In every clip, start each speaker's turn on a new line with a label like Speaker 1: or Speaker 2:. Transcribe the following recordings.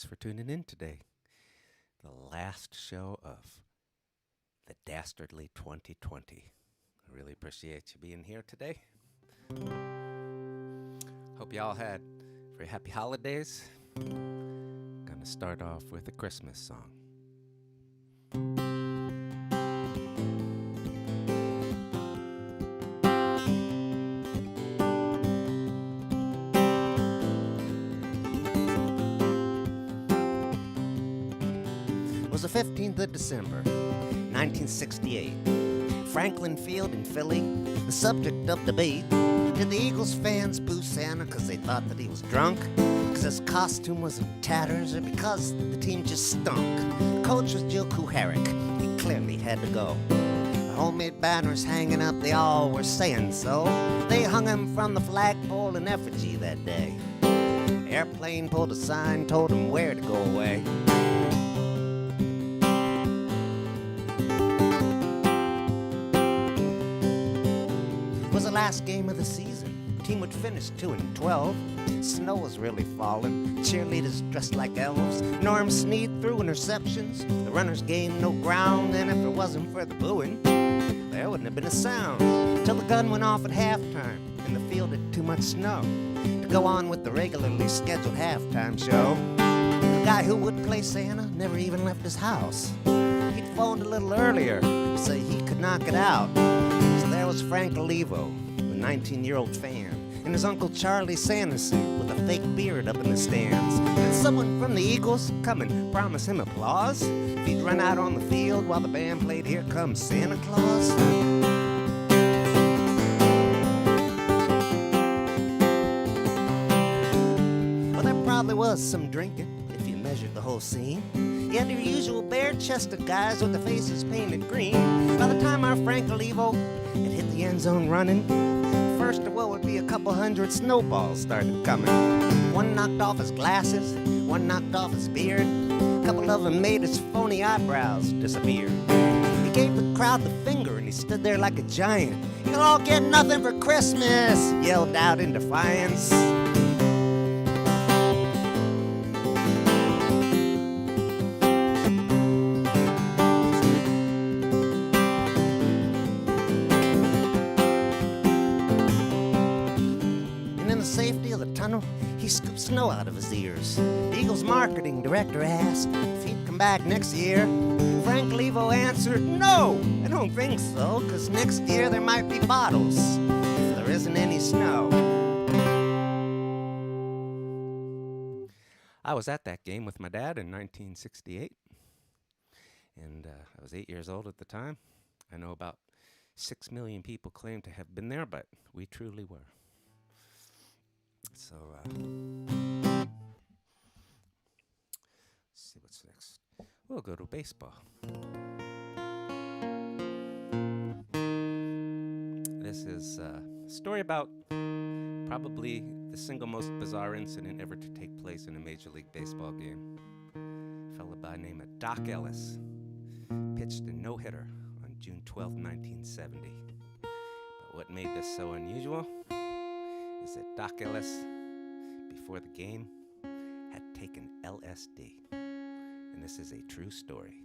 Speaker 1: Thanks for tuning in today. The last show of the Dastardly 2020. I really appreciate you being here today. Hope you all had very happy holidays. Gonna start off with a Christmas song. It was the 15th of December, 1968. Franklin Field in Philly, the subject of debate. Did the Eagles fans boo Santa because they thought that he was drunk? Because his costume was in tatters? Or because the team just stunk? The coach was Joe Kuharek. He clearly had to go. The homemade banners hanging up, they all were saying so. They hung him from the flagpole in effigy that day. Airplane pulled a sign, told him where to go away. The last game of the season. The team would finish 2-12. Snow was really falling. Cheerleaders dressed like elves. Norm Snead threw interceptions. The runners gained no ground, and if it wasn't for the booing, there wouldn't have been a sound. Till the gun went off at halftime, and the field had too much snow to go on with the regularly scheduled halftime show. The guy who would play Santa never even left his house. He'd phoned a little earlier to say he could knock it out. There was Frank Olivo, a 19-year-old fan, and his Uncle Charlie Sanderson with a fake beard up in the stands. And someone from the Eagles come and promise him applause if he'd run out on the field while the band played Here Comes Santa Claus. Well, there probably was some drinking if you measured the whole scene. You had your usual bare-chested guys with their faces painted green. By the time our Frank Olivo had hit the end zone running, first of what would be a couple hundred snowballs started coming. One knocked off his glasses, one knocked off his beard. A couple of them made his phony eyebrows disappear. He gave the crowd the finger and he stood there like a giant. "You'll all get nothing for Christmas," yelled out in defiance. He scooped snow out of his ears. The Eagles' marketing director asked if he'd come back next year. Frank Olivo answered, "No, I don't think so, because next year there might be bottles if there isn't any snow." I was at that game with my dad in 1968, and I was 8 years old at the time. I know about 6 million people claim to have been there, but we truly were. So, let's see what's next. We'll go to baseball. This is a story about probably the single most bizarre incident ever to take place in a Major League Baseball game. A fellow by the name of Doc Ellis pitched a no-hitter on June 12, 1970. But what made this so unusual is that Doc Ellis, before the game, had taken LSD. And this is a true story.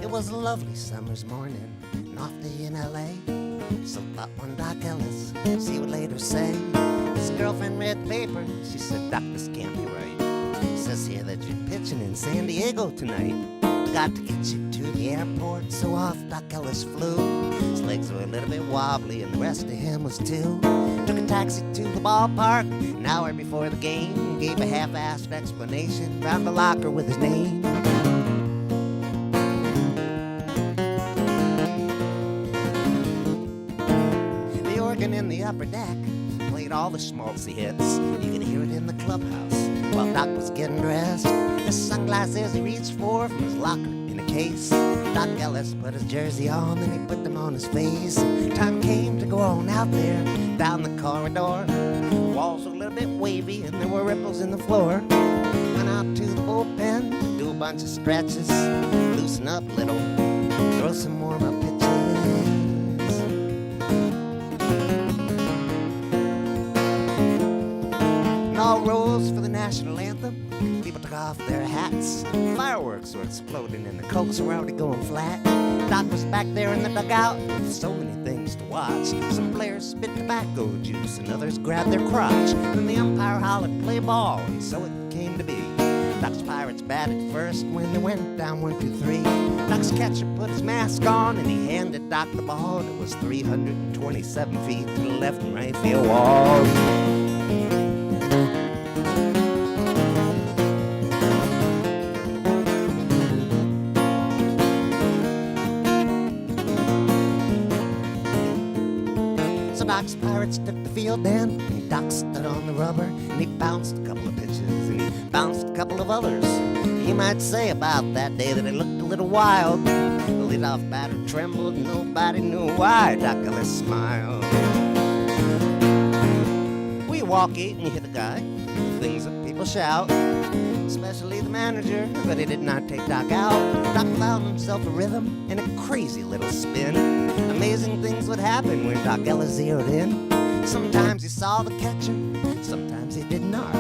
Speaker 1: It was a lovely summer's morning, an off day in LA. So thought one Doc Ellis, see what later say. His girlfriend read the paper, she said, "Doc, this can't be right. It says here that you're pitching in San Diego tonight. Got to get you to the airport." So off Doc Ellis flew. His legs were a little bit wobbly and the rest of him was too. Took a taxi to the ballpark an hour before the game. Gave a half-assed explanation, found a locker with his name. The organ in the upper deck played all the schmaltzy hits. You could hear it in the clubhouse while Doc was getting dressed. His sunglasses he reached for from his locker in a case. Doc Ellis put his jersey on, then he put them on his face. Time came to go on out there, down the corridor. The walls were a little bit wavy and there were ripples in the floor. Went out to the bullpen to do a bunch of stretches, loosen up little, throw some warm-up pitches. And all rose for the national anthem. People took off their hats. Fireworks were exploding and the Cokes were already going flat. Doc was back there in the dugout with so many things to watch. Some players spit tobacco juice and others grabbed their crotch. Then the umpire hollered, play ball, and so it came to be. Doc's Pirates batted first when they went down 1-2-3. Doc's catcher put his mask on and he handed Doc the ball, and it was 327 feet to the left and right field wall. Doc's Pirates took the field then, and Doc stood on the rubber, and he bounced a couple of pitches, and he bounced a couple of others. You might say about that day that it looked a little wild. The leadoff batter trembled, and nobody knew why. Doc Ellis smiled. Well, you walk 8 and you hit the guy, things that people shout, especially the manager, but he did not take Doc out. Doc found himself a rhythm and a crazy little spin. Amazing things would happen when Doc Ellis zeroed in. Sometimes he saw the catcher, sometimes he did not.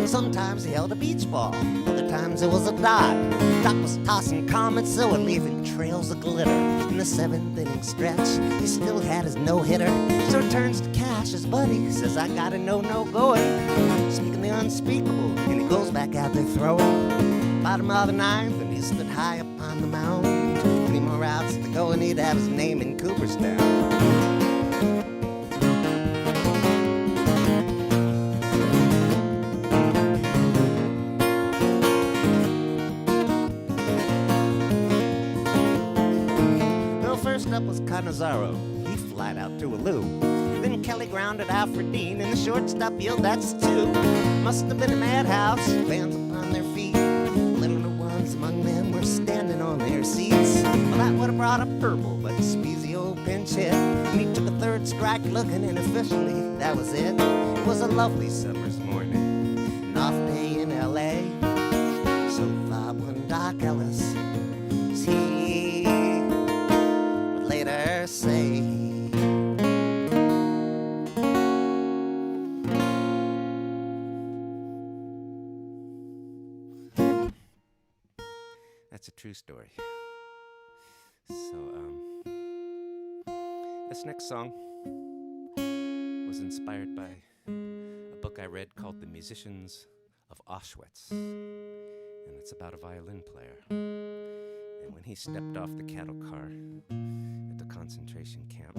Speaker 1: Sometimes he held a beach ball, other times it was a dot. Doc was tossing comets, so were leaving trails of glitter. In the 7th inning stretch, he still had his no-hitter. So he turns to Cash, his buddy, says, I got a no-no going. Speaking the unspeakable, and he goes back out there throwing. Bottom of the 9th, and he stood high upon the mound. 20 more outs to go, and he'd have his name in Cooperstown. Up was Canizaro, he flied out to a loo. Then Kelly grounded out for Dean, and the shortstop yelled, that's 2. Must have been a madhouse, fans upon their feet. Littler ones among them were standing on their seats. Well, that would have brought up purple, but Speezy old pinch hit, and he took a 3rd strike looking, and officially that was it. It was a lovely summer's morning, an off day in L.A. So thought one Doc Ellis, as he later say. That's a true story. So, this next song was inspired by a book I read called The Musicians of Auschwitz. And it's about a violin player. And when he stepped off the cattle car at the concentration camp,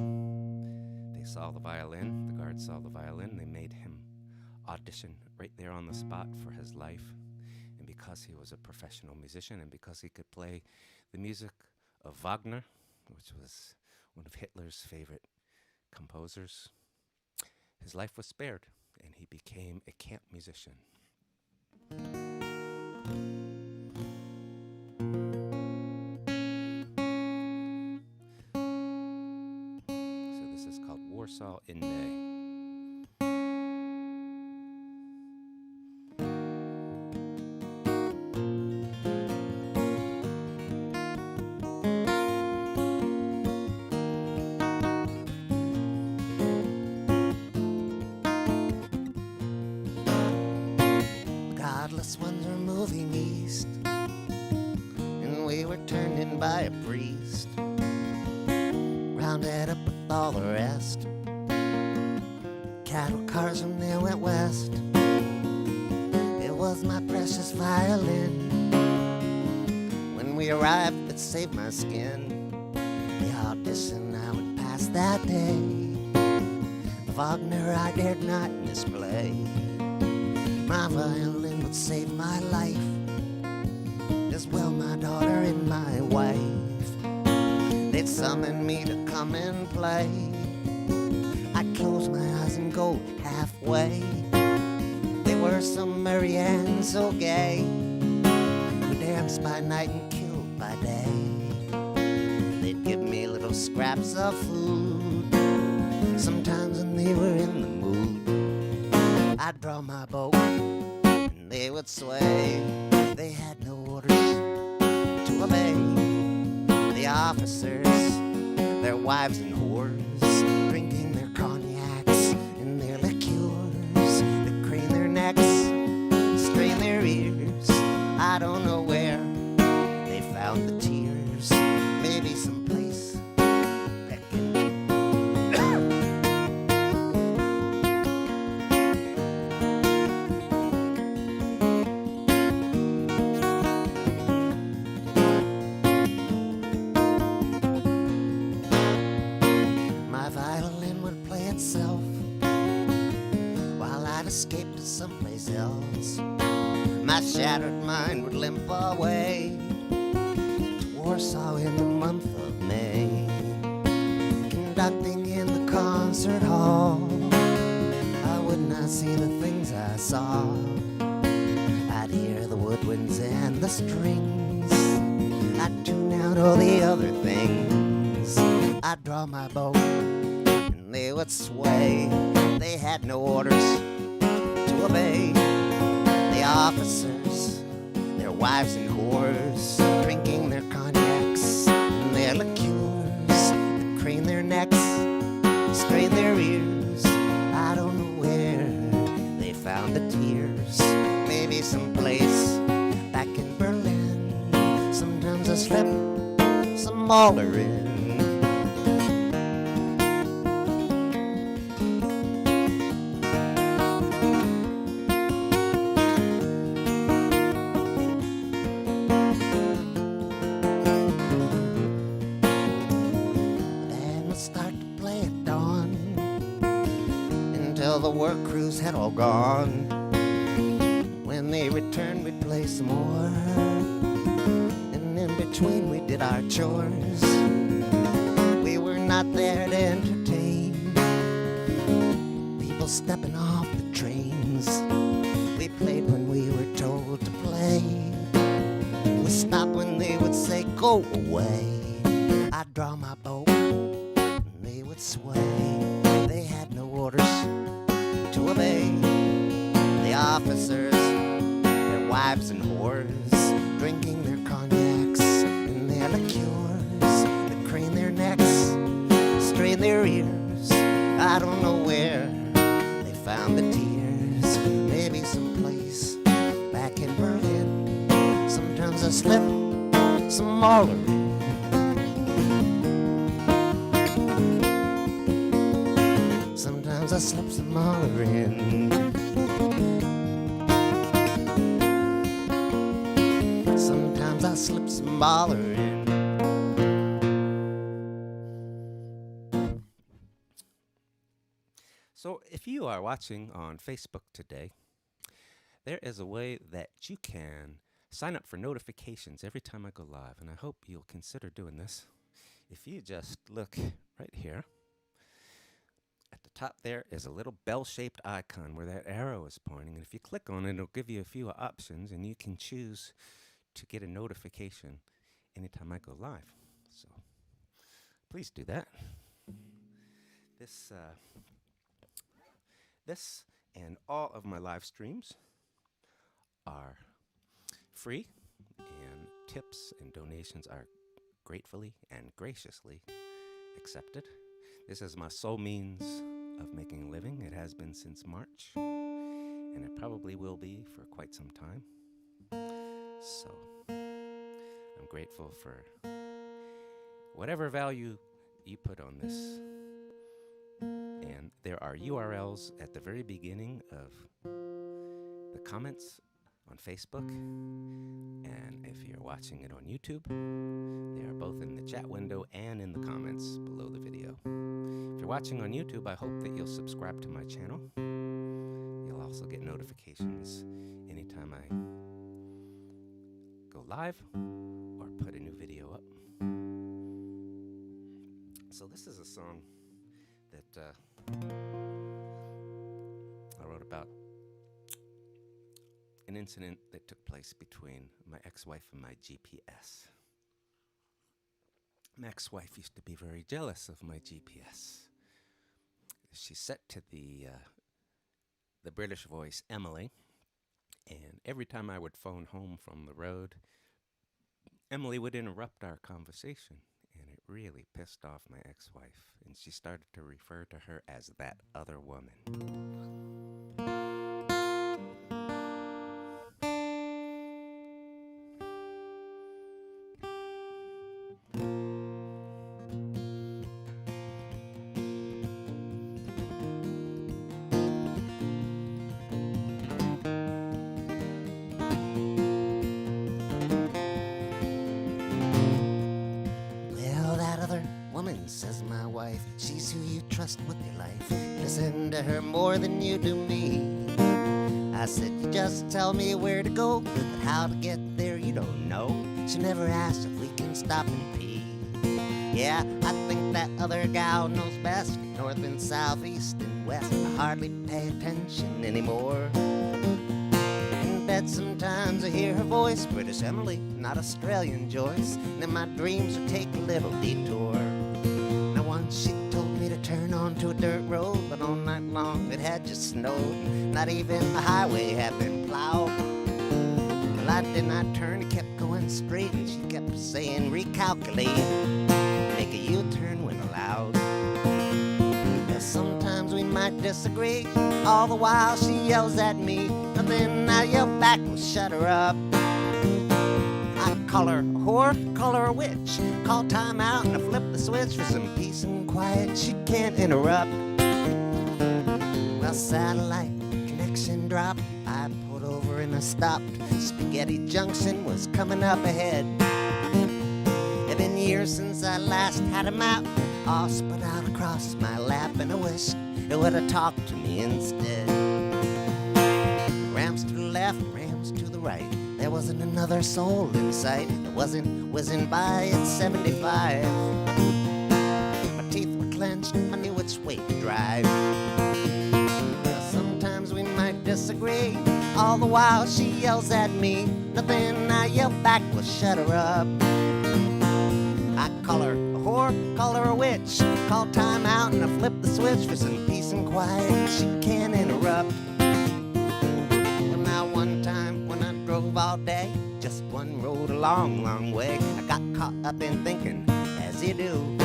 Speaker 1: they saw the violin, the guards saw the violin, they made him audition right there on the spot for his life. And because he was a professional musician and because he could play the music of Wagner, which was one of Hitler's favorite composers, his life was spared and he became a camp musician. Warsaw in May. Godless ones were moving east, and we were turned in by a priest, rounded up with all the rest. Cattle cars when they went west. It was my precious violin. When we arrived, it saved my skin. The audition I would pass that day, Wagner I dared not misplay. My violin would save my life, as well my daughter and my wife. They'd summon me to come and play. I'd close my eyes and go halfway. They were so merry and so gay. We danced by night and killed by day. They'd give me little scraps of food, sometimes when they were in the mood. I'd draw my bow and they would sway. They had no orders to obey. The officers, their wives and whores, drinking their cognacs and their liqueurs, to crane their necks, strain their ears. I don't know where they found the tears. Maybe someplace back in my violin would play itself while I'd escape to someplace else. My shattered mind would limp away to Warsaw in the month of May. Conducting in the concert hall, I would not see the things I saw. I'd hear the woodwinds and the strings. I'd tune out all the other things. I'd draw my bow and they would sway. They had no orders to obey. The officers, their wives and whores, drinking their cognacs and their liqueurs, crane their necks, strain their ears. I don't know where they found the tears. Maybe someplace back in Berlin. Sometimes I slip some Mahler in. The work crews had all gone. When they returned, we'd play some more, and in between we did our chores. We were not there to entertain people stepping off the trains. We played when we were told to play. We stopped when they would say go away. I'd draw my bow and they would sway. They had no orders to obey. The officers, their wives and whores, drinking their cognacs and their liqueurs, they crane their necks, strain their ears. I don't know where they found the tears. Maybe someplace back in Berlin. Sometimes I slip some Mahler in. Sometimes I slip some Mahler in. Sometimes I slip some Mahler in. So if you are watching on Facebook today, there is a way that you can sign up for notifications every time I go live, and I hope you'll consider doing this. If you just look right here, at the top there is a little bell-shaped icon where that arrow is pointing, and if you click on it, it'll give you a few options, and you can choose to get a notification anytime I go live. So please do that. This and all of my live streams are free, and tips and donations are gratefully and graciously accepted. This is my sole means of making a living. It has been since March, and it probably will be for quite some time. So I'm grateful for whatever value you put on this. And there are URLs at the very beginning of the comments on Facebook, and if you're watching it on YouTube, they are both in the chat window and in the comments below the video. If you're watching on YouTube, I hope that you'll subscribe to my channel. You'll also get notifications anytime I go live or put a new video up. So this is a song that I wrote about an incident that took place between my ex-wife and my GPS. My ex-wife used to be very jealous of my GPS. She's set to the British voice Emily,
Speaker 2: And every time I would phone home from the road, Emily would interrupt our conversation, and it really pissed off my ex wife, and she started to refer to her as that other woman.
Speaker 1: Well, that other woman, says my wife, she's who you trust with your life. Listen to her more than you do me. I said, you just tell me where to go, but how to get there you don't know. She never asked if we can stop and pee. Yeah, I think that other gal knows best, north and south, east and west. I hardly pay attention anymore. In bed sometimes I hear her voice, British Emily, not Australian Joyce. And in my dreams I take a little detour. Now once she told me to turn onto a dirt road, but all night long it had just snowed. Not even the highway had been plowed. Well, I did not turn, I kept going straight, and she kept saying recalculate, make a U-turn when allowed. Well, sometimes we might disagree, all the while she yells at me, and then I yell back, well, shut her up. I call her a whore, call her a witch, call time out and I flip the switch for some peace and quiet. She can't interrupt. Well, satellite connection dropped. I pulled over and I stopped. Spaghetti Junction was coming up ahead. It's been years since I last had him out, all spread out across my lap, and I wished it would have talked to me instead. Ramps to the left, rams to the right. There wasn't another soul in sight. It wasn't whizzing by at 75. My teeth were clenched, I knew which way to drive. Well, sometimes we might disagree, all the while she yells at me. Nothing, I yell back, well, shut her up. I call her a whore, call her a witch, call time out and I flip the switch for some peace and quiet. She can't interrupt. Well, now one time when I drove all day, just one road a long, long way, I got caught up in thinking, as you do.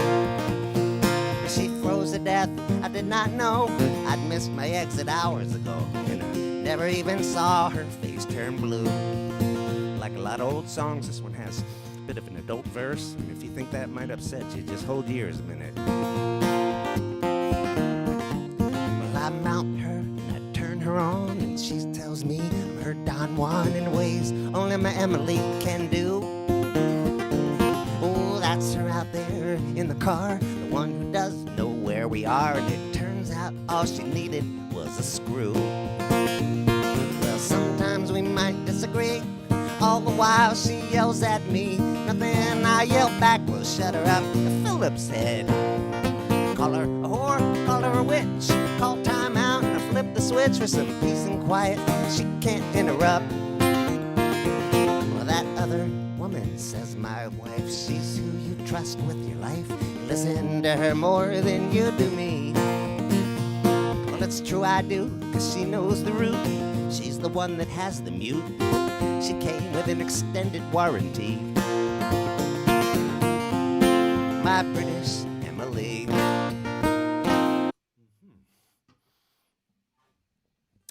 Speaker 1: She froze to death, I did not know I'd missed my exit hours ago, and I never even saw her face turn blue. Like a lot of old songs, this one has a bit of an adult verse, and if you think that might upset you, just hold your ears a minute. Well, I mount her and I turn her on, and she tells me I'm her Don Juan in ways only my Emily can do. Oh, that's her out there in the car, the one who does know where we are, and it turns out all she needed was a screw. Well, sometimes we might disagree, all the while she yells at me. Nothing, I yell back, well, shut her up. The Phillips head. Call her a whore, call her a witch, call time out and I flip the switch for some peace and quiet. She can't interrupt. Well, that other woman, says my wife, she's who you trust with your life. Listen to her more than you do me. Well, it's true I do, 'cause she knows the route. She's the one that has the mute. She came with an extended warranty. My British Emily.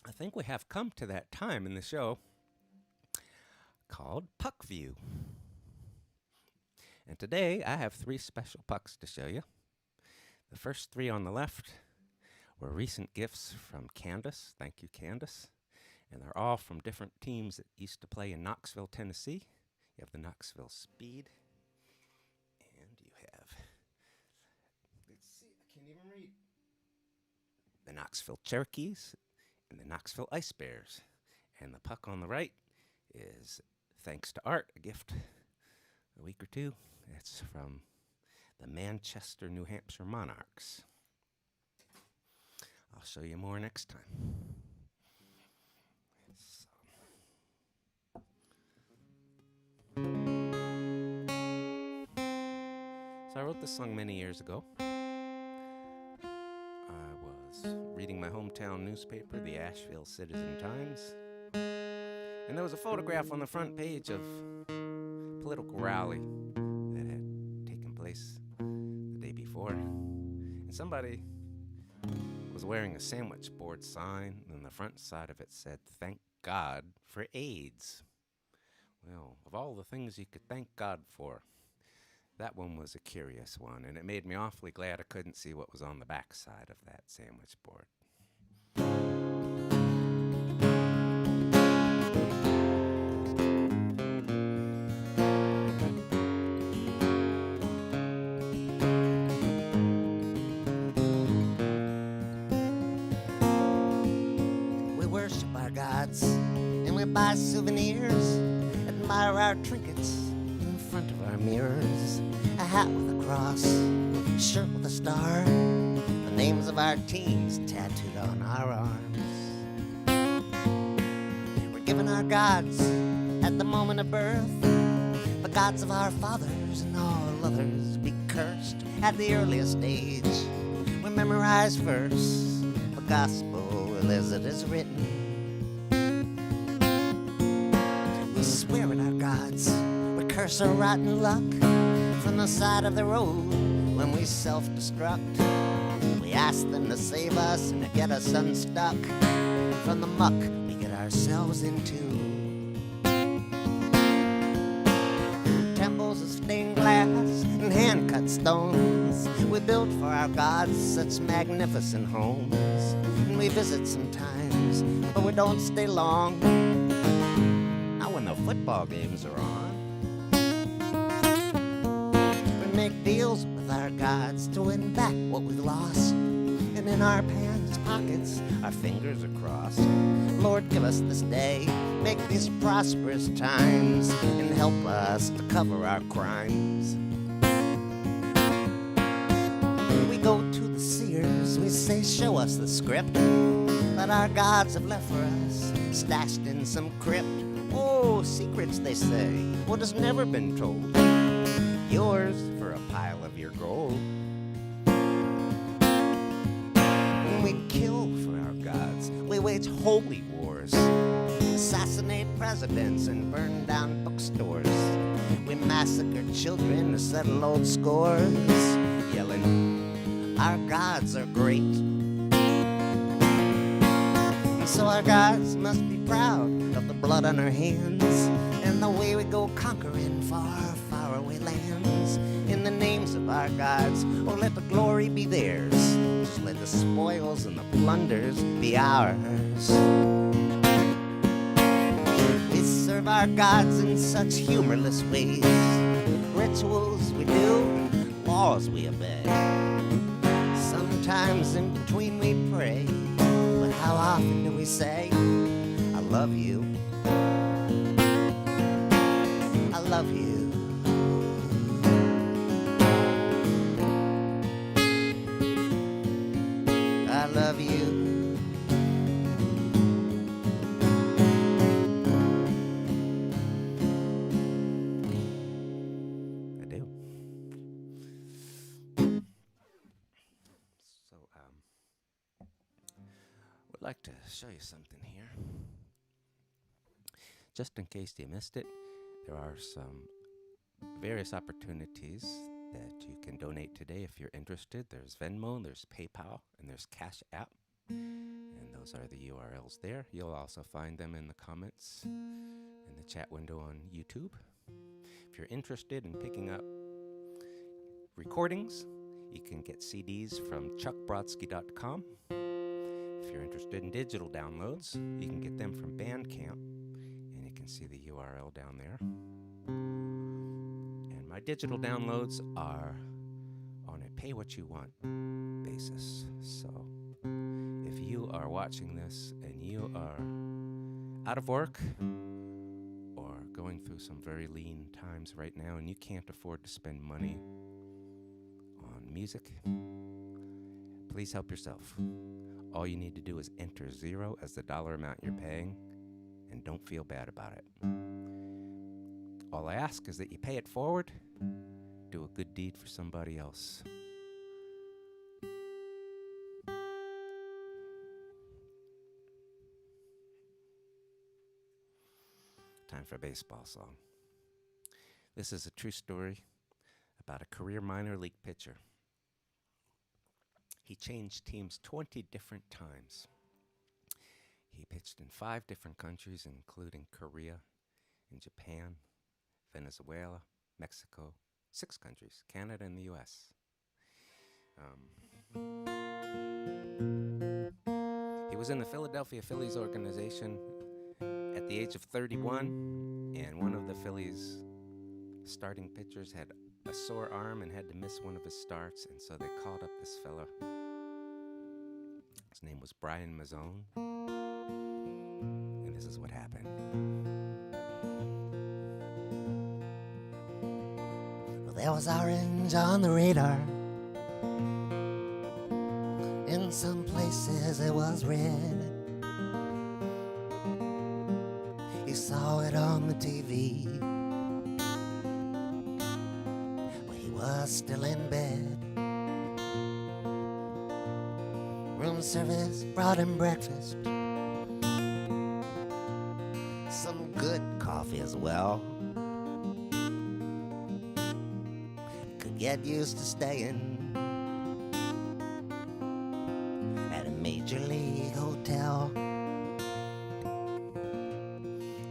Speaker 2: I think we have come to that time in the show called Puck View. And today I have 3 special pucks to show you. The first 3 on the left were recent gifts from Candace. Thank you, Candace. And they're all from different teams that used to play in Knoxville, Tennessee. You have the Knoxville Speed. And you have, let's see, I can't even read, the Knoxville Cherokees and the Knoxville Ice Bears. And the puck on the right is, thanks to Art, a gift a week or 2. It's from the Manchester, New Hampshire Monarchs. I'll show you more next time. So I wrote this song many years ago. I was reading my hometown newspaper, the Asheville Citizen-Times, And there was a photograph on the front page of a political rally that had taken place the day before. And somebody was wearing a sandwich board sign, and the front side of it said, "Thank God for AIDS." Well, of all the things you could thank God for, that one was a curious one, and it made me awfully glad I couldn't see what was on the back side of that sandwich board.
Speaker 1: We worship our gods, and we buy souvenirs, admire our trinkets in front of our mirrors. A hat with a cross, a shirt with a star, the names of our teams tattooed on our arms. We're given our gods at the moment of birth, the gods of our fathers and all others be cursed. At the earliest age, we memorize verse, the gospel as it is written. We swear at our gods, we curse our rotten luck from the side of the road when we self-destruct. We ask them to save us and to get us unstuck from the muck we get ourselves into. Temples of stained glass and hand-cut stones, we build for our gods such magnificent homes. And we visit sometimes, but we don't stay long, not when the football games are on. We make deals with our gods to win back what we've lost, and in our pants pockets our fingers are crossed. Lord, give us this day, make these prosperous times, and help us to cover our crimes. We go to the seers, we say, show us the script that our gods have left for us, stashed in some crypt. Oh, secrets, they say, what has never been told, yours for a pile of your gold. When we kill for our gods, we wage holy wars, assassinate presidents and burn down bookstores. We massacre children to settle old scores, yelling, our gods are great. And so our gods must be proud of the blood on our hands and the way we go conquering far, far away lands. In the names of our gods, oh, let the glory be theirs. Just let the spoils and the plunders be ours. We serve our gods in such humorless ways. Rituals we do, laws we obey. Sometimes in between we pray, but how often do we say, I love you, I love you. I love you.
Speaker 2: I do. So, would like to show you something here. Just in case you missed it, there are some various opportunities that you can donate today if you're interested. There's Venmo, there's PayPal, and there's cash.app. And those are the URLs there. You'll also find them in the comments in the chat window on YouTube. If you're interested in picking up recordings, you can get CDs from chuckbrodsky.com. If you're interested in digital downloads, you can get them from Bandcamp, and you can see the URL down there. And my digital downloads are on a pay-what-you-want basis. So if you are watching this and you are out of work or going through some very lean times right now and you can't afford to spend money on music, please help yourself. All you need to do is enter 0 as the dollar amount you're paying, and don't feel bad about it. All I ask is that you pay it forward, do a good deed for somebody else. Time for a baseball song. This is a true story about a career minor league pitcher. He changed teams 20 different times. He pitched in 5 different countries, including Korea and Japan, Venezuela, Mexico, 6 countries, Canada and the U.S. He was in the Philadelphia Phillies organization at the age of 31, and one of the Phillies' starting pitchers had a sore arm and had to miss one of his starts, and so they called up this fella. His name was Brian Mazzone, and this is what happened.
Speaker 1: Well, there was orange on the radar. In some places it was red. He saw it on the TV. Well, he was still in bed. Room service brought him breakfast, some good coffee as well. Could get used to staying at a major league hotel.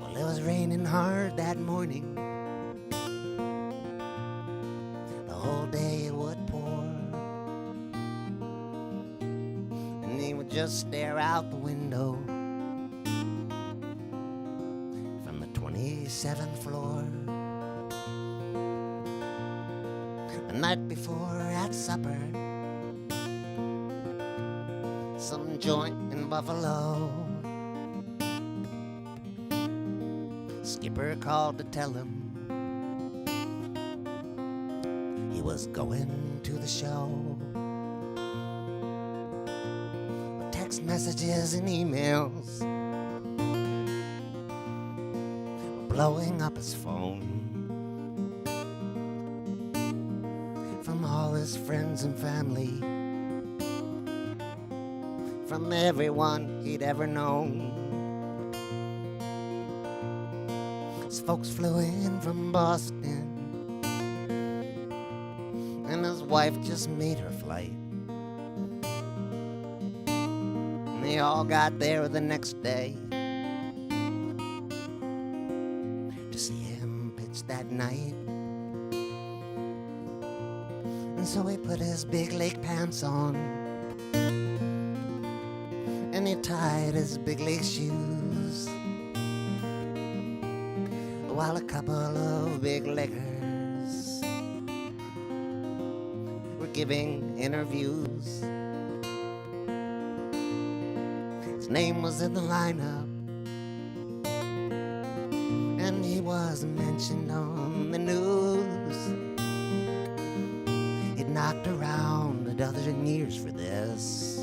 Speaker 1: Well, it was raining hard that morning. The whole day it would pour, and he would just stare out the window from the 27th floor. The night before at supper, some joint in Buffalo, skipper called to tell him he was going to the show. Text messages and emails were blowing up his phone from all his friends and family, from everyone he'd ever known. His folks flew in from Boston, and his wife just made her flight. And they all got there the next day to see him pitch that night. And so he put his big league pants on, and he tied his big league shoes, while a couple of big leaguers were giving interviews. His name was in the lineup, and he was mentioned on the news. He'd knocked around a dozen years for this.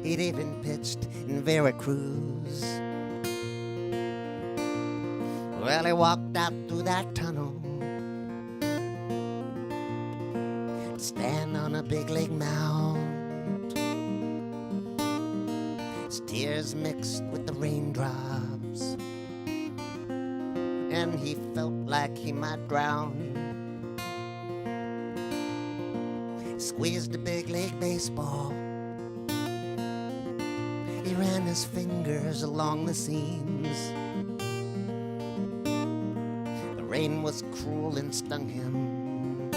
Speaker 1: He'd even pitched in Veracruz. Well, he walked out through that tunnel to stand on a big league mound. His tears mixed with the raindrops, and he felt like he might drown. He squeezed a big league baseball. He ran his fingers along the seams. The rain was cruel and stung him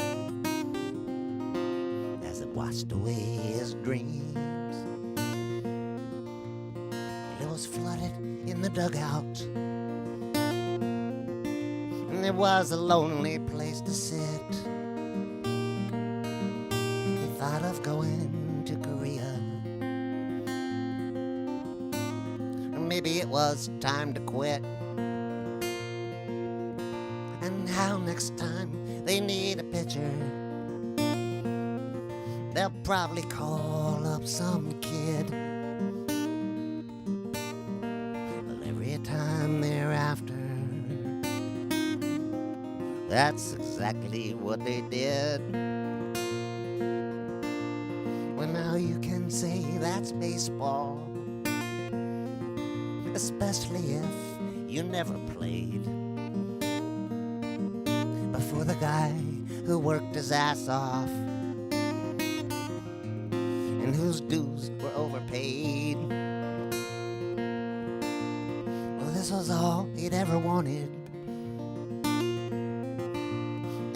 Speaker 1: as it washed away his dreams. It was flooded in the dugout, and there was a lonely place to sit. He thought of going to Korea. Maybe it was time to quit. And how next time they need a pitcher, they'll probably call up some kid. Well, every time thereafter, that's exactly what they did. Well, now you can say that's baseball, especially if you never played. But for the guy who worked his ass off and whose dues were overpaid, well, this was all he'd ever wanted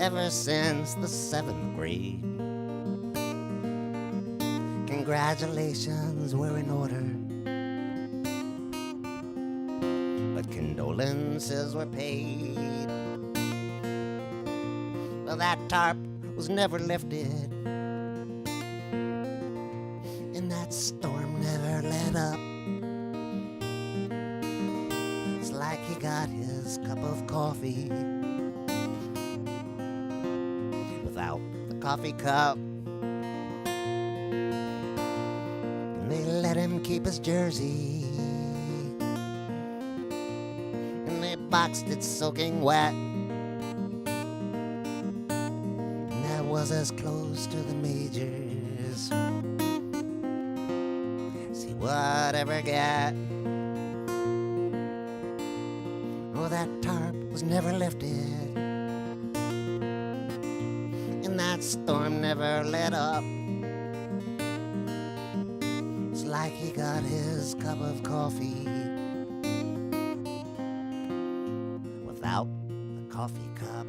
Speaker 1: ever since the 7th grade. Congratulations were in order, but condolences were paid. Well, that tarp was never lifted, and that storm never let up. It's like he got his cup of coffee without the coffee cup. And they let him keep his jersey, and they boxed it soaking wet. And that was as close to the majors as he would ever get. Oh, that tarp was never lifted, and that storm never let up. It's like he got his cup of coffee without the coffee cup.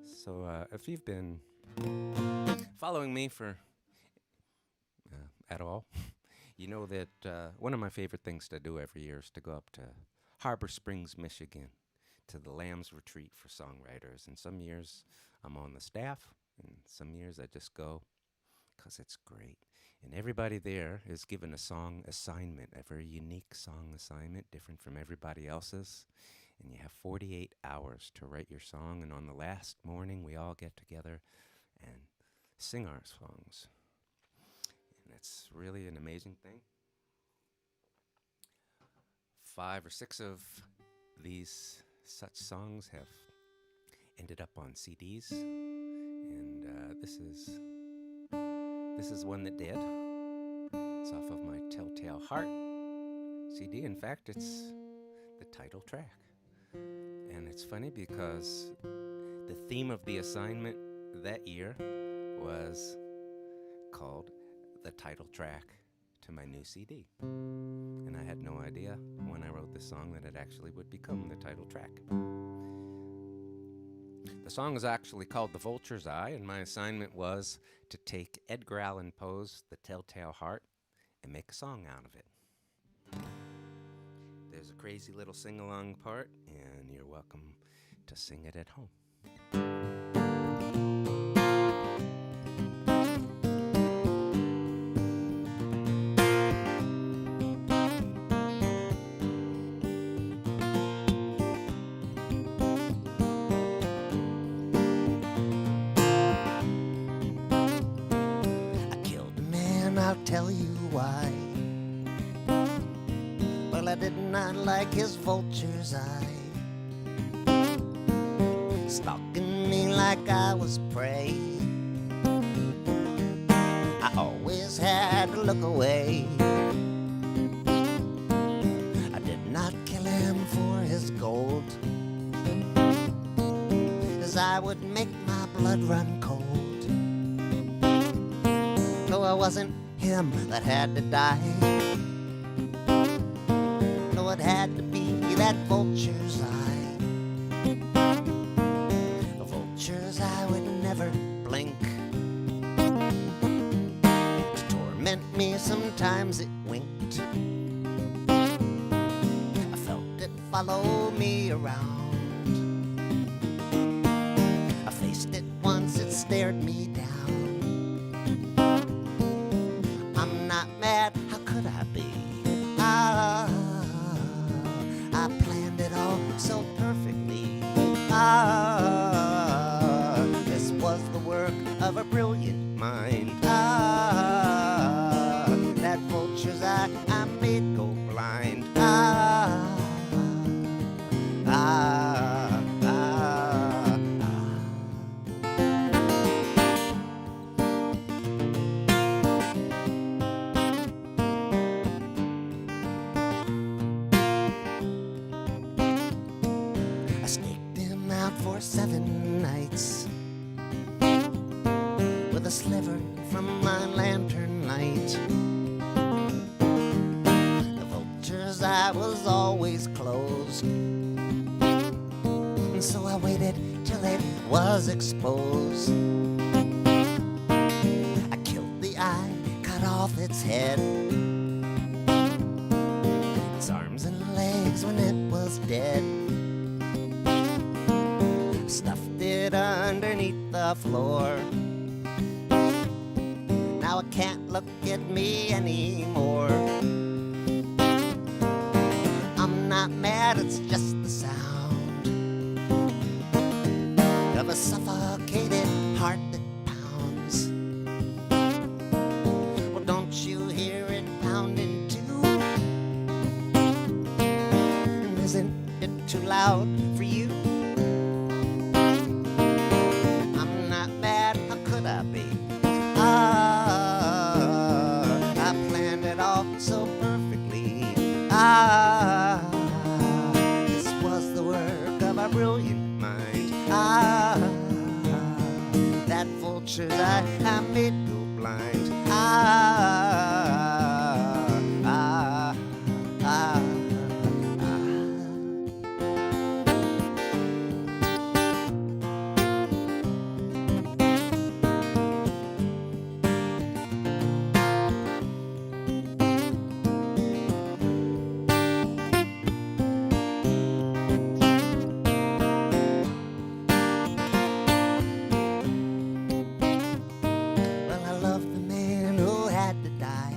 Speaker 2: So if you've been following me for at all, you know that one of my favorite things to do every year is to go up to Harbor Springs, Michigan, to the Lambs Retreat for Songwriters. And some years I'm on the staff, and some years I just go because it's great. And everybody there is given a song assignment, a very unique song assignment, different from everybody else's. And you have 48 hours to write your song, and on the last morning we all get together and sing our songs. And it's really an amazing thing. 5 or 6 of these such songs have ended up on CDs, and this is one that did. It's off of my Telltale Heart CD. In fact, it's the title track. And it's funny because the theme of the assignment that year was called the title track to my new CD. And I had no idea when I wrote this song that it actually would become the title track. The song is actually called The Vultures Eye, and my assignment was to take Edgar Allan Poe's The Telltale Heart and make a song out of it. There's a crazy little sing-along part, and you're welcome to sing it at home.
Speaker 1: I killed a man, I'll tell you why. Well, I did not like his vulture's eye, stalking me like I was prey. I always had to look away. I did not kill him for his gold, 'cause I would make my blood run cold. No, it wasn't him that had to die. No, it had to be that vulture's eye. The vulture's eye would never blink. To torment me, sometimes it winked. I felt it follow me around. I faced it once, it stared me down. I'm not mad, how could I be? I planned it all so perfectly. This was the work of a brilliant mind. That vulture's eye I made go blind. 7 nights with a sliver from my lantern light. The Vulture's Eye was always closed, and so I waited till it was exposed. I killed the eye, cut off its head, its arms and legs when it was dead. Stuffed it underneath the floor. Now it can't look at me anymore. I'm not mad, it's just the sound of a suffocated heart that pounds. Well, don't you hear it pounding too? And isn't it too loud for you? I'm not mad, how could I be? I planned it all so perfectly. This was the work of a brilliant mind. That vulture's eye I made go blind. Well, I love the man who had to die.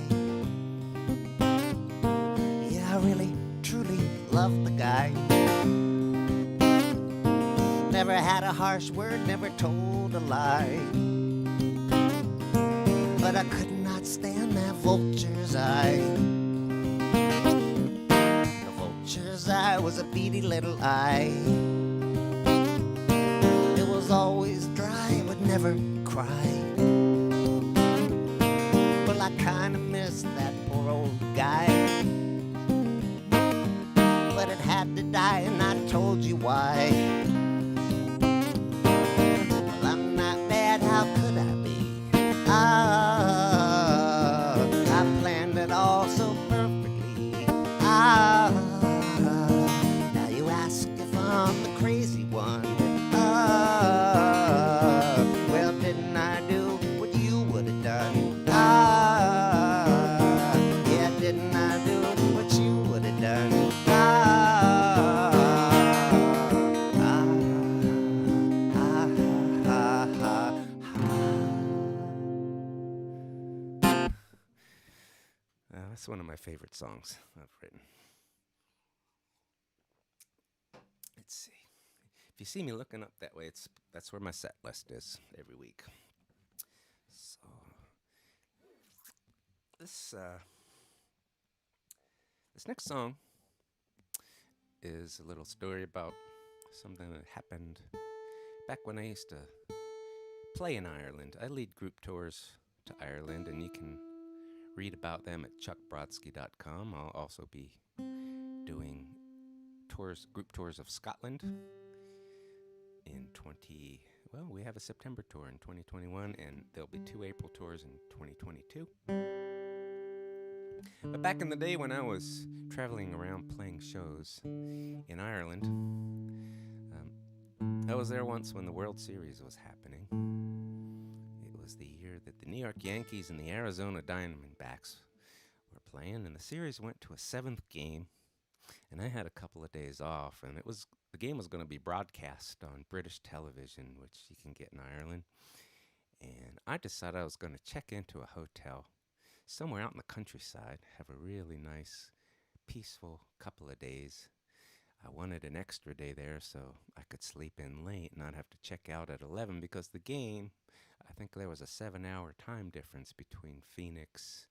Speaker 1: Yeah, I really, truly love the guy. Never had a harsh word, never told a lie. But I could not stand that vulture's eye. The vulture's eye was a beady little eye. It was always dry, it would never cry. Well, I kinda miss that poor old guy. But it had to die, and I told you why. Well, I'm not bad, how could I be? I planned it all so perfectly. Now you ask if I'm the crazy one. Well, didn't I do what you would have done? Yeah, didn't I do what you would have done?
Speaker 2: That's one of my favorite songs I've written. Let's see. If you see me looking up that way, that's where my set list is every week. So this next song is a little story about something that happened back when I used to play in Ireland. I lead group tours to Ireland, and you can read about them at chuckbrodsky.com. I'll also be doing group tours of Scotland in we have a September tour in 2021, and there'll be 2 April tours in 2022. But back in the day when I was traveling around playing shows in Ireland, I was there once when the World Series was happening. It was the year that the New York Yankees and the Arizona Diamondbacks were playing, and the series went to a 7th game, and I had a couple of days off, and the game was going to be broadcast on British television, which you can get in Ireland. And I decided I was going to check into a hotel somewhere out in the countryside, have a really nice, peaceful couple of days. I wanted an extra day there so I could sleep in late and not have to check out at 11, because the game, I think there was a 7-hour time difference between Phoenix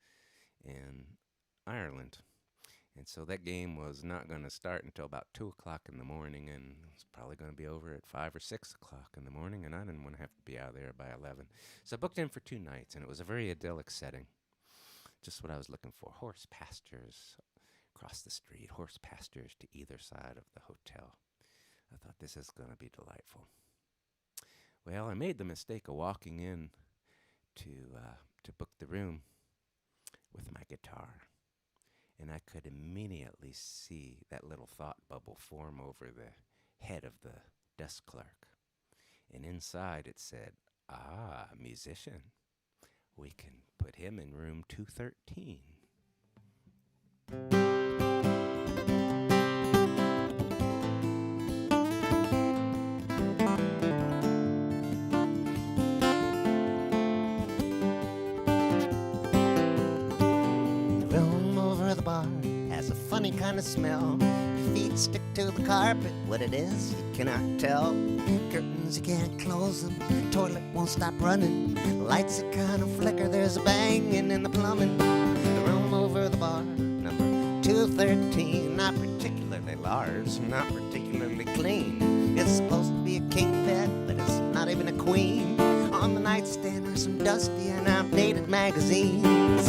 Speaker 2: and Ireland. And so that game was not going to start until about 2 o'clock in the morning, and it was probably going to be over at 5 or 6 o'clock in the morning, and I didn't want to have to be out there by 11. So I booked in for 2 nights, and it was a very idyllic setting. Just what I was looking for. Horse pastures across the street, horse pastures to either side of the hotel. I thought this is going to be delightful. Well, I made the mistake of walking in to book the room with my guitar, and I could immediately see that little thought bubble form over the head of the desk clerk. And inside it said, "Ah, musician. We can put him in room 213.
Speaker 1: The room over the bar has a funny kind of smell. Your feet stick to the carpet. What it is, you cannot tell. Curtains, you can't close them. Toilet won't stop running. Lights that kind of flicker. There's a banging in the plumbing. The room over the bar, number 213. Not particularly large, not particularly clean. It's supposed to be a king bed, but it's not even a queen. On the nightstand are some dusty and outdated magazines.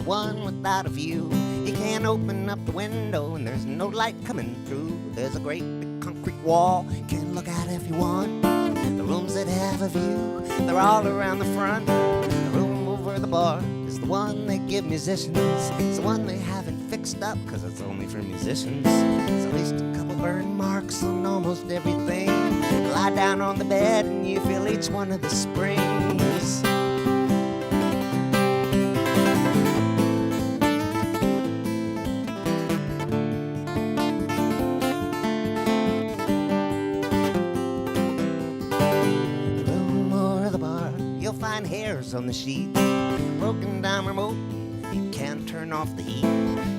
Speaker 1: One without a view. You can't open up the window and there's no light coming through. There's a great big concrete wall you can't look at if you want. The rooms that have a view, they're all around the front. The room over the bar is the one they give musicians. It's the one they haven't fixed up because it's only for musicians. There's at least a couple burn marks on almost everything. You lie down on the bed and you feel each one of the springs. Find hairs on the sheet, broken down remote, you can't turn off the heat.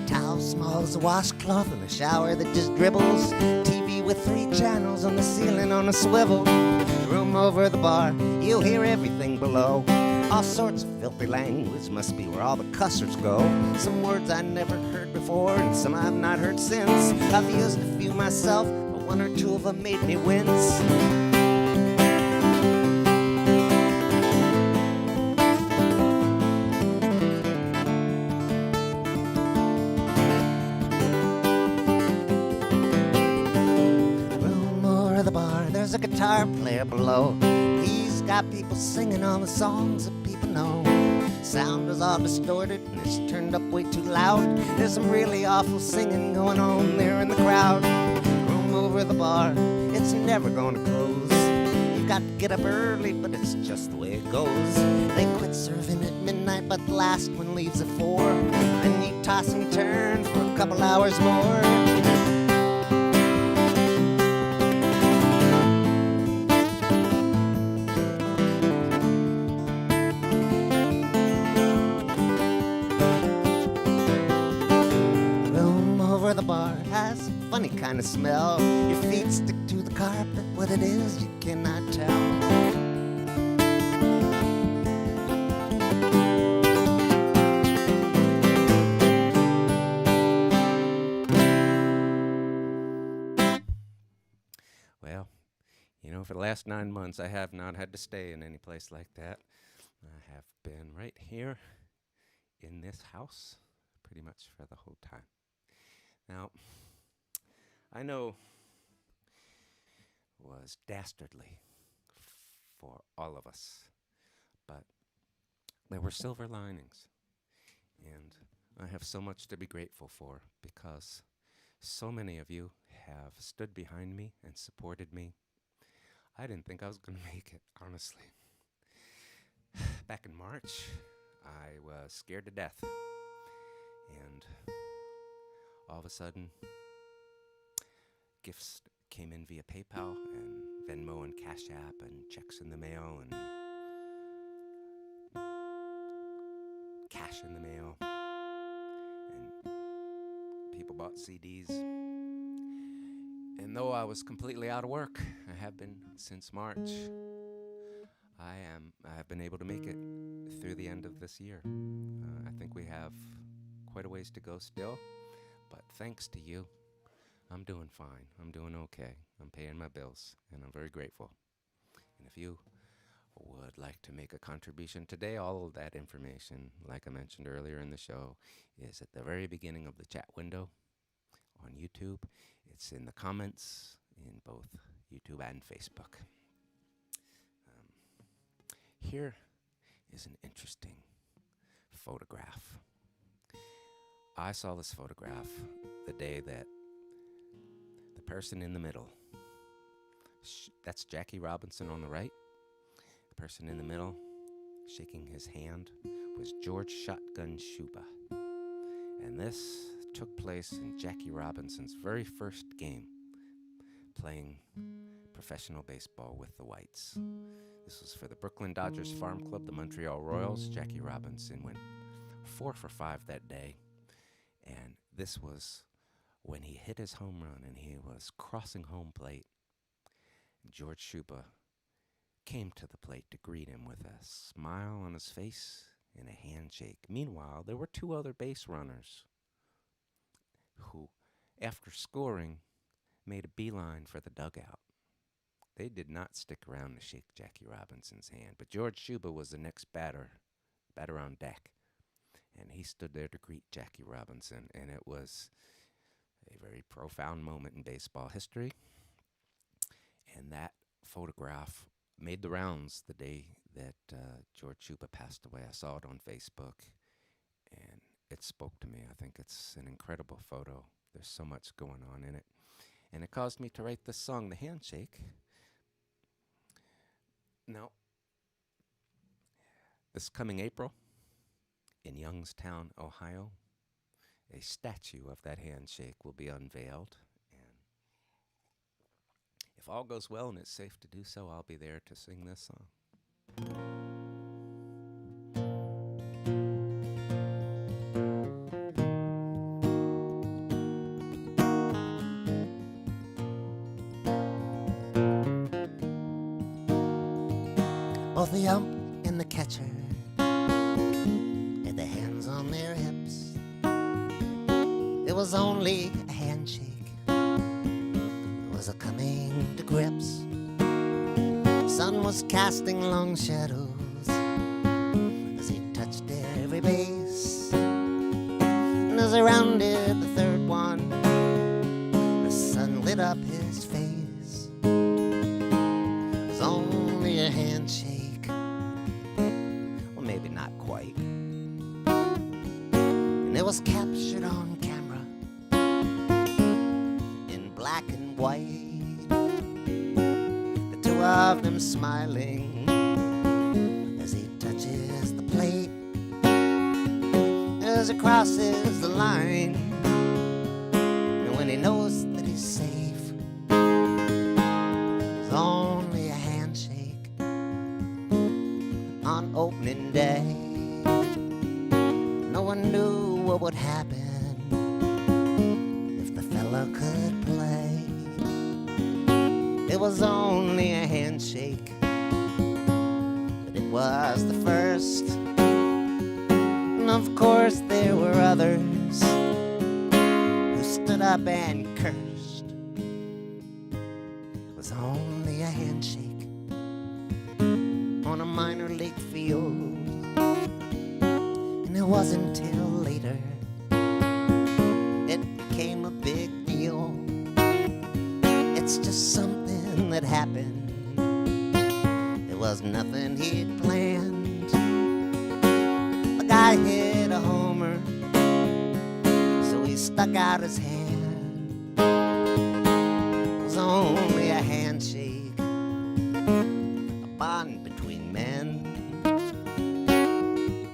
Speaker 1: Towel small as a washcloth in a shower that just dribbles. TV with 3 channels on the ceiling on a swivel. The room over the bar, you'll hear everything below. All sorts of filthy language, must be where all the cussers go. Some words I never heard before and some I've not heard since. I've used a few myself, but 1 or 2 of them made me wince. There's a guitar player below. He's got people singing all the songs that people know. Sound is all distorted and it's turned up way too loud. There's some really awful singing going on there in the crowd. Room over the bar, it's never gonna close. You've got to get up early, but it's just the way it goes. They quit serving at midnight, but the last one leaves at 4. Then you toss and turn for a couple hours more. The bar has a funny kind of smell. Your feet stick to the carpet. What it is, you cannot tell.
Speaker 2: Well, you know, for the last 9 months, I have not had to stay in any place like that. I have been right here in this house pretty much for the whole time. Now, I know it was dastardly for all of us, but there were silver linings, and I have so much to be grateful for because so many of you have stood behind me and supported me. I didn't think I was going to make it, honestly. Back in March, I was scared to death, and all of a sudden, gifts came in via PayPal and Venmo and Cash App and checks in the mail and cash in the mail. And people bought CDs. And though I was completely out of work, I have been since March, I have been able to make it through the end of this year. I think we have quite a ways to go still. But thanks to you, I'm doing fine. I'm doing okay. I'm paying my bills, and I'm very grateful. And if you would like to make a contribution today, all of that information, like I mentioned earlier in the show, is at the very beginning of the chat window on YouTube. It's in the comments in both YouTube and Facebook. Here is an interesting photograph. I saw this photograph the day that the person in the middle, that's Jackie Robinson on the right. The person in the middle, shaking his hand, was George Shotgun Shuba. And this took place in Jackie Robinson's very first game, playing professional baseball with the Whites. This was for the Brooklyn Dodgers Farm Club, the Montreal Royals. Jackie Robinson went 4 for 5 that day. And this was when he hit his home run and he was crossing home plate. George Shuba came to the plate to greet him with a smile on his face and a handshake. Meanwhile, there were 2 other base runners who, after scoring, made a beeline for the dugout. They did not stick around to shake Jackie Robinson's hand, but George Shuba was the next batter on deck, and he stood there to greet Jackie Robinson, and it was a very profound moment in baseball history. And that photograph made the rounds the day that George Shuba passed away. I saw it on Facebook, and it spoke to me. I think it's an incredible photo. There's so much going on in it. And it caused me to write this song, The Handshake. Now, this coming April, in Youngstown, Ohio, a statue of that handshake will be unveiled. And if all goes well and it's safe to do so, I'll be there to sing this song.
Speaker 1: Both the ump and the catcher had their hands on their hips. It was only a handshake. It was a coming to grips. The sun was casting long shadows as he touched every base. And as he rounded the third one, the sun lit up his face. It was only a handshake. Well, maybe not quite. And it was captured on camera in black and white. The 2 of them smiling as he touches the plate, as he crosses the line, and when he knows that he's safe, it's only a handshake on opening day. No one knew what would happen if the fella could play. It was only a handshake, but it was the first. And of course there were others who stood up and cursed. It was only a handshake on a minor league field. And it wasn't until later it became a big deal. It's just something that happened. It was nothing he'd planned. The guy hit a homer, so he stuck out his hand. It was only a handshake, a bond between men,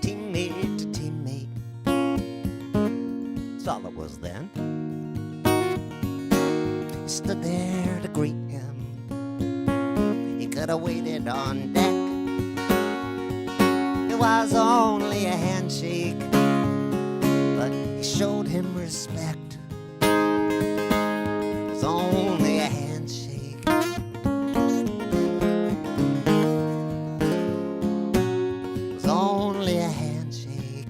Speaker 1: teammate to teammate. That's all it was then. He stood there to greet him. He could have waited on deck. It was only a handshake, but he showed him respect. It was only a handshake. It was only a handshake.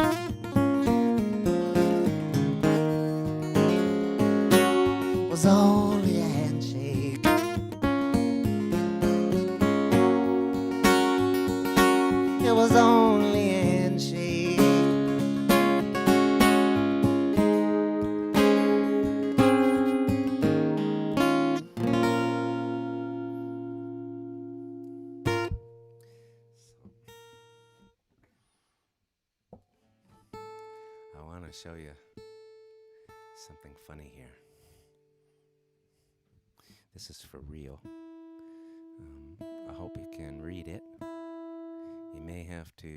Speaker 1: It was only a handshake. there was only a handshake.
Speaker 2: I want to show you something funny here. This is for real. I hope you can read it. You may have to,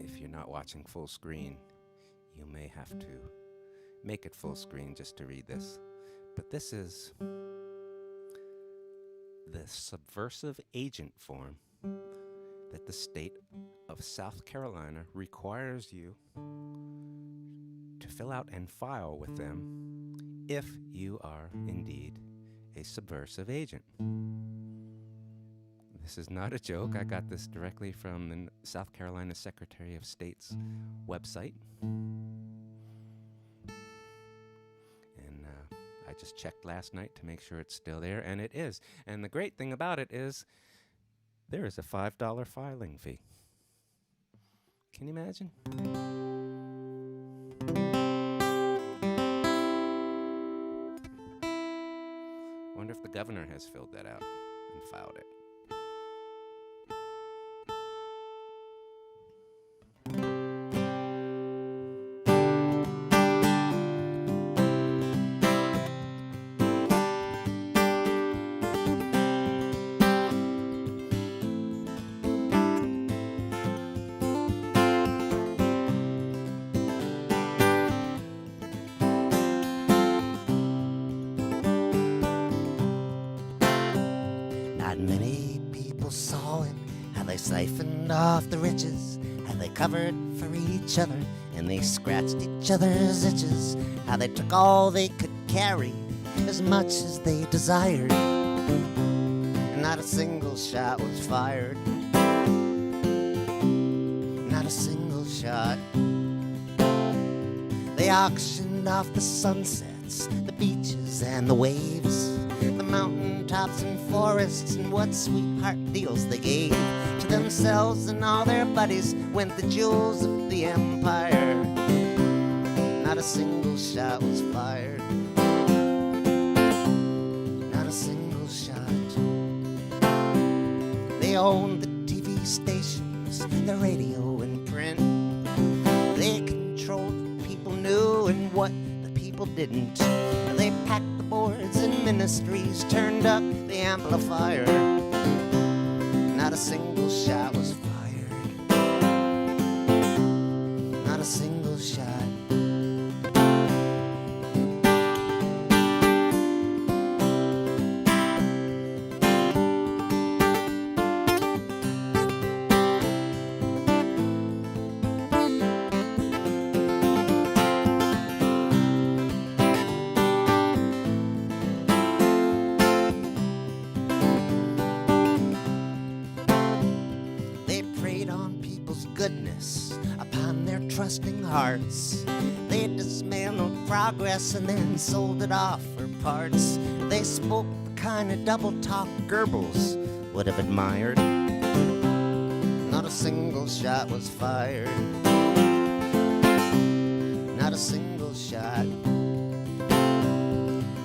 Speaker 2: if you're not watching full screen, you may have to make it full screen just to read this. But this is the subversive agent form that the state of South Carolina requires you to fill out and file with them if you are indeed a subversive agent. This is not a joke. I got this directly from the South Carolina Secretary of State's website. And I just checked last night to make sure it's still there, and it is. And the great thing about it is there is a $5 filing fee. Can you imagine? Wonder if the governor has filled that out and filed it.
Speaker 1: Not many people saw it, how they siphoned off the riches, how they covered for each other, and they scratched each other's itches, how they took all they could carry, as much as they desired, and not a single shot was fired. Not a single shot. They auctioned off the sunsets, the beaches and the waves, the mountain tops and forests, and what sweetheart deals they gave to themselves and all their buddies went the jewels of the empire. Not a single shot was fired. Not a single shot. They owned the TV stations, the radio and print. They controlled what people knew and what the people didn't. They packed the boards and ministries, turned up the amplifier. Not a single shot was fired. Not a single shot. Goodness upon their trusting hearts. They dismantled progress and then sold it off for parts. They spoke the kind of double talk Goebbels would have admired. Not a single shot was fired. Not a single shot.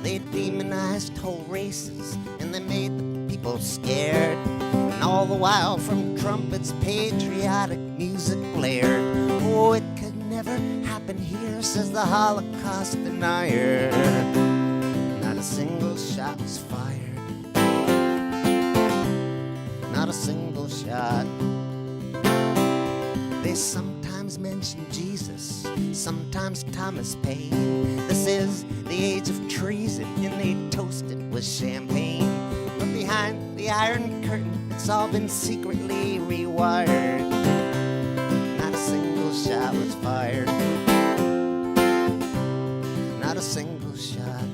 Speaker 1: They demonized whole races and they made the people scared. And all the while from trumpets patriotic music blared. Oh, it could never happen here, says the Holocaust denier. Not a single shot was fired. Not a single shot. They sometimes mention Jesus, sometimes Thomas Paine. This is the age of treason and they toast it with champagne. But behind the Iron Curtain, it's all been secretly rewired. Not a single shot was fired. Not a single shot.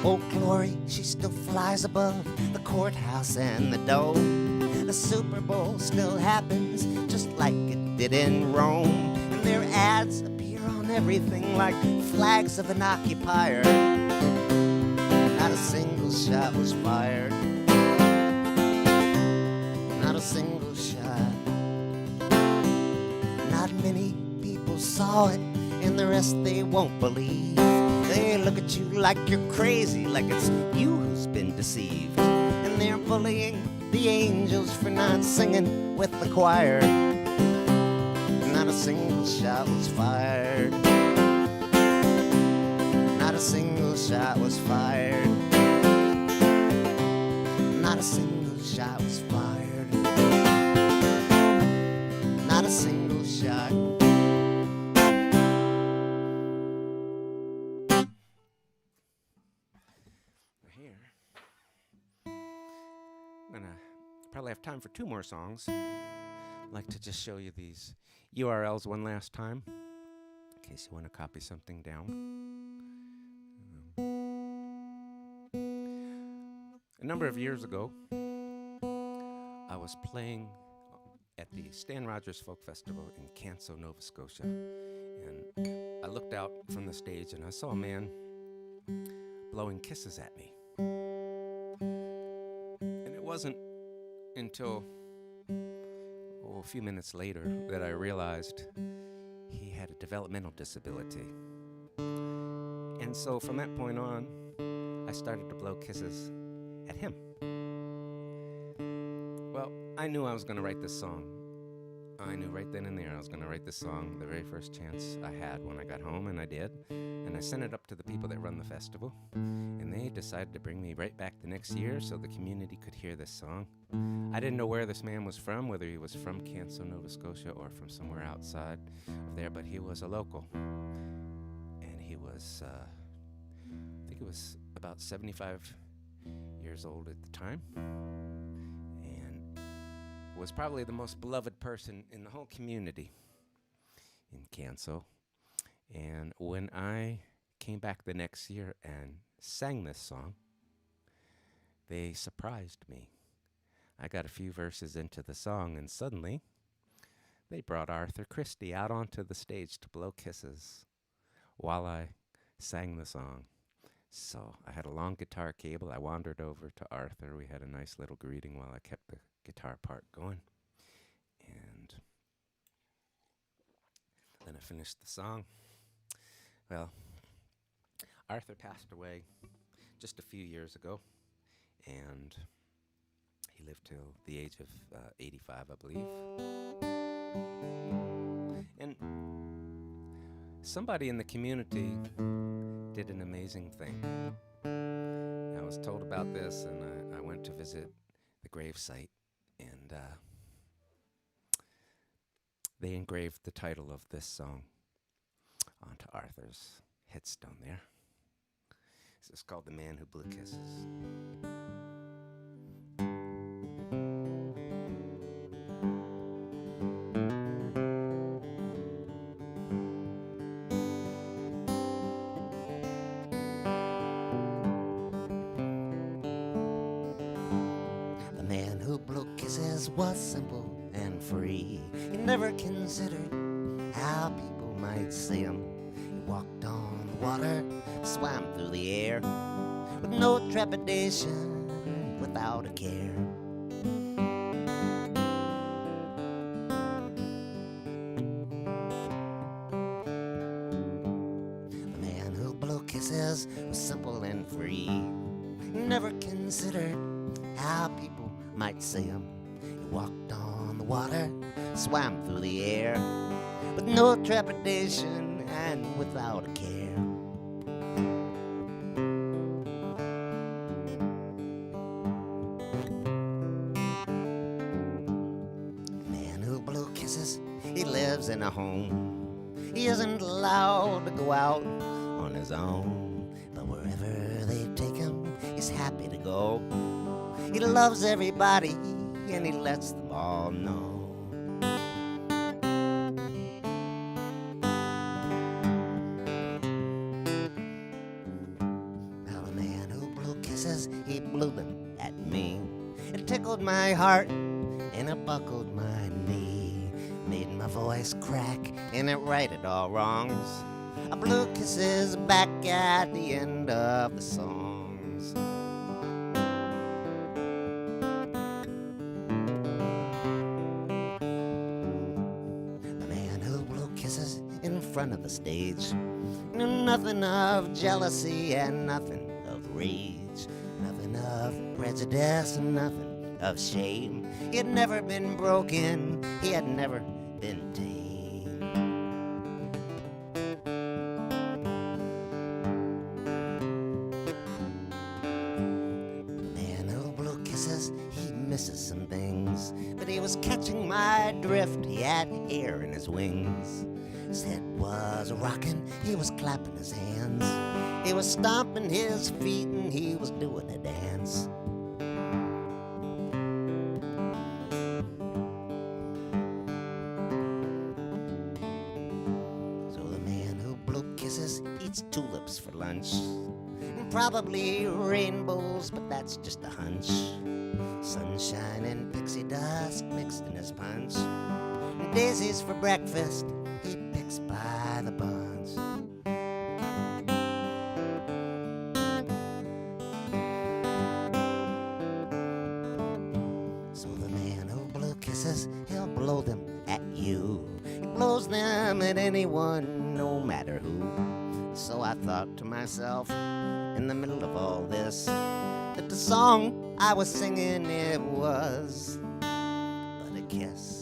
Speaker 1: Oh, glory, she still flies above the courthouse and the dome. The Super Bowl still happens just like it did in Rome. And their ads appear on everything like flags of an occupier. Not a single shot was fired. a single shot. Not many people saw it, and the rest they won't believe. They look at you like you're crazy, like it's you who's been deceived. And they're bullying the angels for not singing with the choir. Not a single shot was fired. Not a single shot was fired. Not a single shot was fired. Not a single shot. We're here. I'm gonna probably have time for 2 more songs. I'd like to just show you these URLs one last time, in case you want to copy something down. A number of years ago, I was playing at the Stan Rogers Folk Festival in Canso, Nova Scotia, and I looked out from the stage and I saw a man blowing kisses at me. And it wasn't until a few minutes later that I realized he had a developmental disability. And so from that point on, I started to blow kisses at him. Well, I knew I was going to write this song. I knew right then and there I was going to write this song the very first chance I had when I got home, and I did. And I sent it up to the people that run the festival, and they decided to bring me right back the next year so the community could hear this song. I didn't know where this man was from, whether he was from Canso, Nova Scotia, or from somewhere outside of there, but he was a local. And he was, I think he was about 75 years old at the time, and was probably the most beloved person in the whole community in Canso. And when I came back the next year and sang this song, they surprised me. I got a few verses into the song, and suddenly they brought Arthur Christie out onto the stage to blow kisses while I sang the song. So I had a long guitar cable. I wandered over to Arthur. We had a nice little greeting while I kept the guitar part going. And then I finished the song. Well, Arthur passed away just a few years ago, and he lived till the age of 85, I believe. And somebody in the community did an amazing thing. I was told about this, and I went to visit the gravesite, and they engraved the title of this song onto Arthur's headstone there. This is called The Man Who Blew Kisses. The man who blew kisses was simple and free. He never considered how people might see him. He walked on the water, swam through the air, with no trepidation, without a care. The man who blew kisses was simple and free. He never considered how people might see him. He walked on the water, swam through the air, with no trepidation and without a care. Man who blew kisses, he lives in a home. He isn't allowed to go out on his own, but wherever they take him, he's happy to go. He loves everybody, and he lets them all know. Well, the man who blew kisses, he blew them at me. It tickled my heart, and it buckled my knee. Made my voice crack, and it righted all wrongs. I blew kisses back at the end of the songs. front of the stage. Knew nothing of jealousy and nothing of rage, nothing of prejudice and nothing of shame. He had never been broken, he had never been tamed. Man who blew kisses, he misses some things, but he was catching my drift, he had hair in his wings. His head was rocking, he was clapping his hands, he was stomping his feet, and he was doing a dance. So the man who blew kisses eats tulips for lunch, and probably rainbows, but that's just a hunch. Sunshine and pixie dust mixed in his punch, and daisies for breakfast he picks by the bunch. So the man who blew kisses, he'll blow them at you. He blows them at anyone, no matter who. So I thought to myself, in the middle of all this, that the song I was singing, it was but a kiss.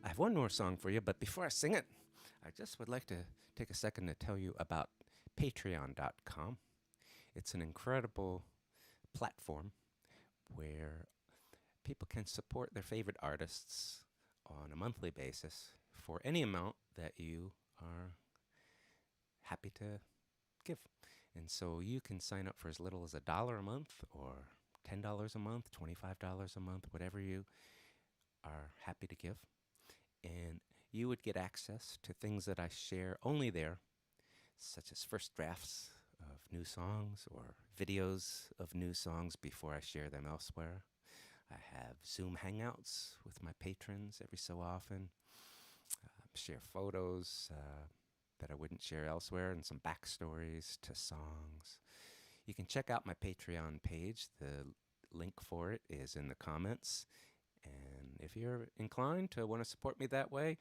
Speaker 2: I have one more song for you, but before I sing it, I just would like to take a second to tell you about patreon.com. It's an incredible platform where people can support their favorite artists on a monthly basis for any amount that you are happy to give. And so you can sign up for as little as $1 a month or $10 a month, $25 a month, whatever you are happy to give. And you would get access to things that I share only there, such as first drafts of new songs or videos of new songs before I share them elsewhere. I have Zoom hangouts with my patrons every so often, share photos that I wouldn't share elsewhere, and some backstories to songs. You can check out my Patreon page. The link for it is in the comments. And if you're inclined to want to support me that way,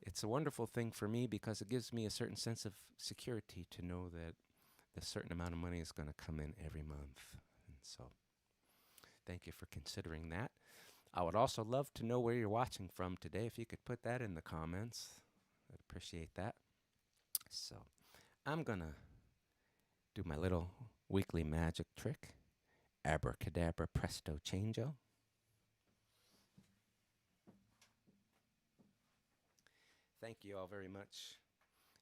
Speaker 2: it's a wonderful thing for me because it gives me a certain sense of security to know that a certain amount of money is going to come in every month. And so thank you for considering that. I would also love to know where you're watching from today. If you could put that in the comments, I'd appreciate that. So I'm going to do my little weekly magic trick. Abracadabra, presto, changeo. Thank you all very much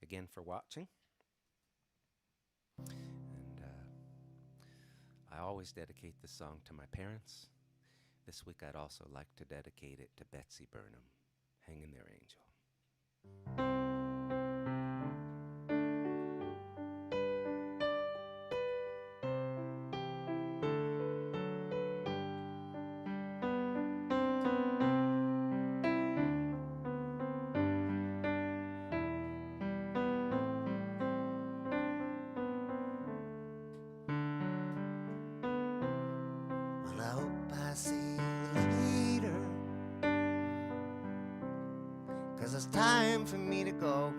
Speaker 2: again for watching. And I always dedicate this song to my parents. This week I'd also like to dedicate it to Betsy Burnham. Hang in there, Angel.
Speaker 1: Well, I hope I see you later, 'cause it's time for me to go.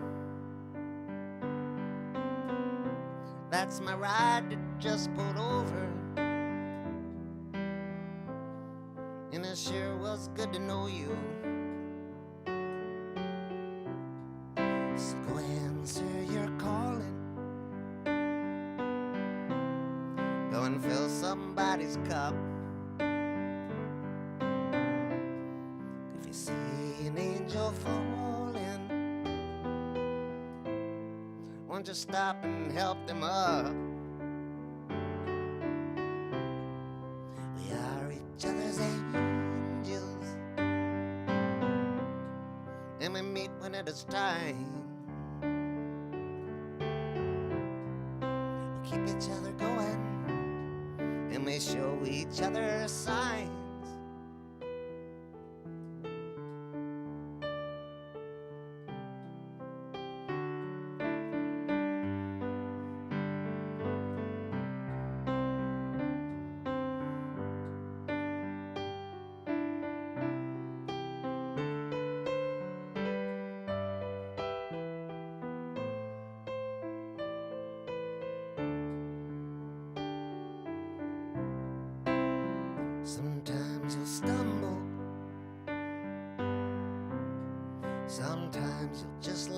Speaker 1: That's my ride that just pulled over, and it sure was good to know you. So go answer your calling, go and fill somebody's cup. If you see an angel falling, won't you stop and help them up? We are each other's angels, and we meet when it is time. We keep each other going, and we show each other signs.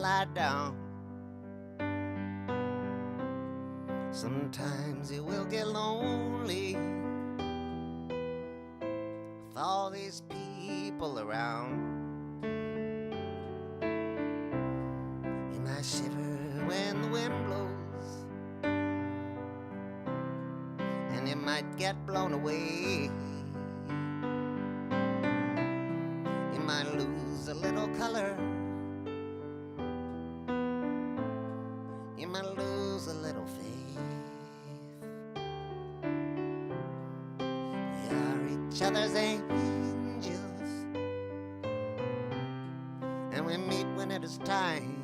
Speaker 1: lie down. Sometimes you will get lonely with all these people around. You might shiver when the wind blows, and you might get blown away. You might lose a little color, you might lose a little faith. We are each other's angels, and we meet when it is time.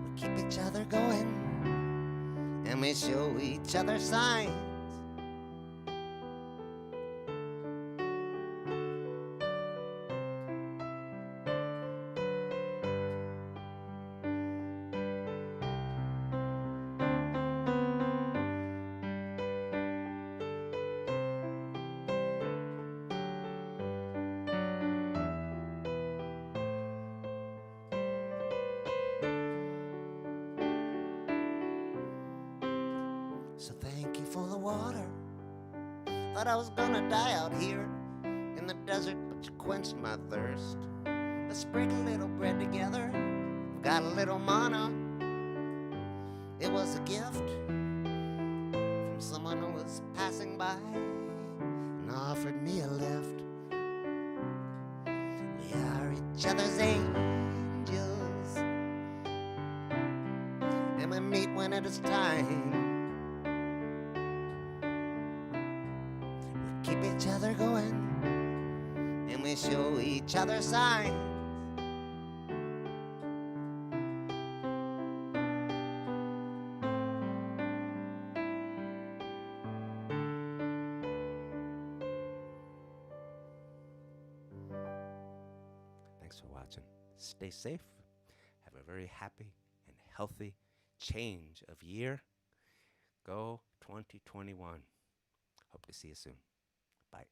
Speaker 1: We keep each other going, and we show each other signs. So thank you for the water. Thought I was gonna die out here in the desert, but you quenched my thirst. Let's break a little bread together. We've got a little manna. It was a gift from someone who was passing by and offered me a lift. We are each other's angels, and we meet when it is time. Keep each other going, and we show each other signs.
Speaker 2: Thanks for watching. Stay safe. Have a very happy and healthy change of year. Go 2021. Hope to see you soon. Bye.